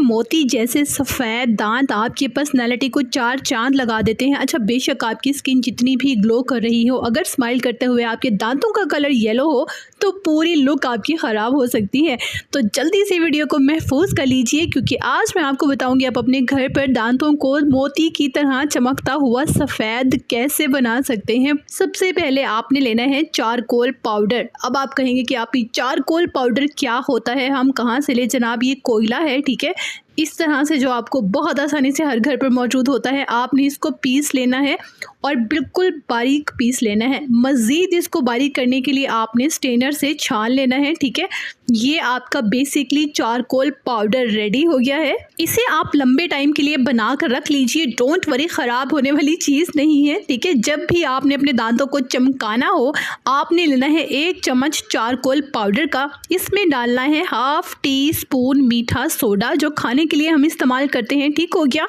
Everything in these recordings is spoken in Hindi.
मोती जैसे सफ़ेद दांत आपकी पर्सनैलिटी को चार चांद लगा देते हैं। अच्छा, बेशक आपकी स्किन जितनी भी ग्लो कर रही हो, अगर स्माइल करते हुए आपके दांतों का कलर येलो हो तो पूरी लुक आपकी ख़राब हो सकती है। तो जल्दी से वीडियो को महफूज कर लीजिए, क्योंकि आज मैं आपको बताऊंगी आप अपने घर पर दांतों को मोती की तरह चमकता हुआ सफ़ेद कैसे बना सकते हैं। सबसे पहले आपने लेना है चारकोल पाउडर। अब आप कहेंगे कि आप ये चारकोल पाउडर क्या होता है, हम कहाँ से ले जनाब? ये कोयला है, ठीक है। इस तरह से जो आपको बहुत आसानी से हर घर पर मौजूद होता है। आपने इसको पीस लेना है और बिल्कुल बारीक पीस लेना है। मज़ीद इसको बारीक करने के लिए आपने स्ट्रेनर से छान लेना है, ठीक है। ये आपका बेसिकली चारकोल पाउडर रेडी हो गया है। इसे आप लंबे टाइम के लिए बना कर रख लीजिए। डोंट वरी, ख़राब होने वाली चीज़ नहीं है, ठीक है। जब भी आपने अपने दांतों को चमकाना हो, आपने लेना है 1 चम्मच चारकोल पाउडर का। इसमें डालना है ½ टीस्पून मीठा सोडा, जो खाने के लिए हम इस्तेमाल करते हैं, ठीक हो गया।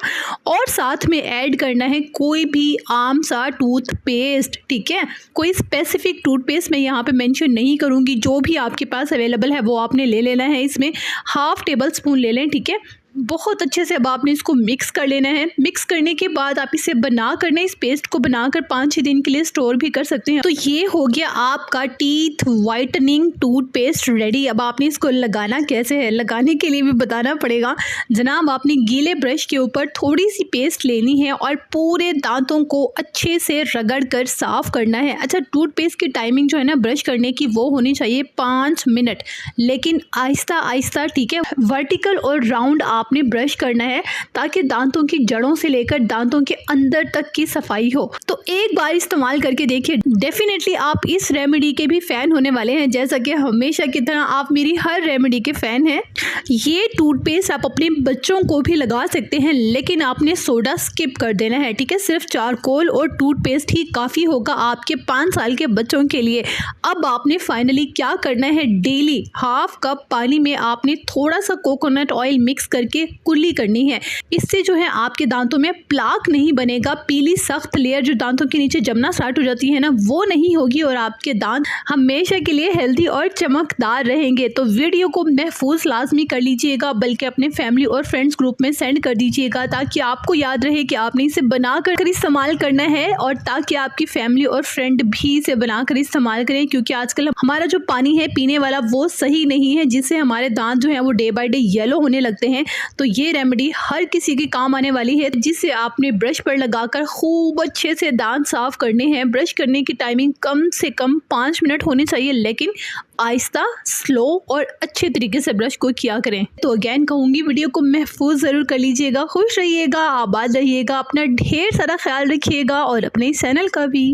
और साथ में ऐड करना है कोई भी आम सा टूथपेस्ट, ठीक है। कोई स्पेसिफिक टूथपेस्ट मैं यहाँ पे मेंशन नहीं करूँगी, जो भी आपके पास अवेलेबल है वो आपने ले लेना है। इसमें ½ टेबल स्पून ले लें, ठीक है। बहुत अच्छे से अब आपने इसको मिक्स कर लेना है। मिक्स करने के बाद आप इसे बना करने इस पेस्ट को बनाकर 5-6 दिन के लिए स्टोर भी कर सकते हैं। तो ये हो गया आपका टीथ वाइटनिंग टूथपेस्ट रेडी। अब आपने इसको लगाना कैसे है, लगाने के लिए भी बताना पड़ेगा जनाब। आपने गीले ब्रश के ऊपर थोड़ी सी पेस्ट लेनी है और पूरे दांतों को अच्छे से रगड़ कर साफ करना है। अच्छा, टूथपेस्ट की टाइमिंग जो है ना ब्रश करने की, वो होनी चाहिए 5 मिनट, लेकिन आहिस्ता आहिस्ता, ठीक है। वर्टिकल और राउंड आपने ब्रश करना है ताकि दांतों की जड़ों से लेकर दांतों के अंदर तक की सफाई हो। तो एक बार इस्तेमाल करके देखिए, डेफिनेटली आप इस रेमेडी के भी फैन होने वाले हैं, जैसा कि हमेशा की तरह आप मेरी हर रेमेडी के फैन हैं। ये टूथपेस्ट आप अपने बच्चों को भी लगा सकते हैं, लेकिन आपने सोडा स्किप कर देना है, ठीक है। सिर्फ चारकोल और टूथपेस्ट ही काफ़ी होगा आपके 5 साल के बच्चों के लिए। अब आपने फाइनली क्या करना है, डेली ½ कप पानी में आपने थोड़ा सा कोकोनट ऑयल मिक्स करके कुल्ली करनी है। इससे जो है आपके दांतों में प्लाक नहीं बनेगा। पीली सख्त लेयर जो दांतों के नीचे जमना स्टार्ट हो जाती है ना, वो नहीं होगी और आपके दांत हमेशा के लिए हेल्दी और चमकदार रहेंगे। तो वीडियो को महफूज लाजमी कर लीजिएगा, बल्कि अपने फैमिली और फ्रेंड्स ग्रुप में सेंड कर दीजिएगा, ताकि आपको याद रहे कि आपने इसे बना कर इस्तेमाल करना है, और ताकि आपकी फैमिली और फ्रेंड भी इसे बनाकर इस्तेमाल करें। क्योंकि आजकल हमारा जो पानी है पीने वाला, वो सही नहीं है, जिससे हमारे दांत जो है वो डे बाय डे येलो होने लगते हैं। तो ये रेमेडी हर किसी के काम आने वाली है, जिसे आपने ब्रश पर लगाकर खूब अच्छे से दांत साफ करने हैं। ब्रश करने की टाइमिंग कम से कम 5 मिनट होनी चाहिए, लेकिन आहिस्ता, स्लो और अच्छे तरीके से ब्रश को किया करें। तो अगेन कहूँगी, वीडियो को महफूज ज़रूर कर लीजिएगा। खुश रहिएगा, आबाद रहिएगा, अपना ढेर सारा ख्याल रखिएगा और अपने चैनल का भी।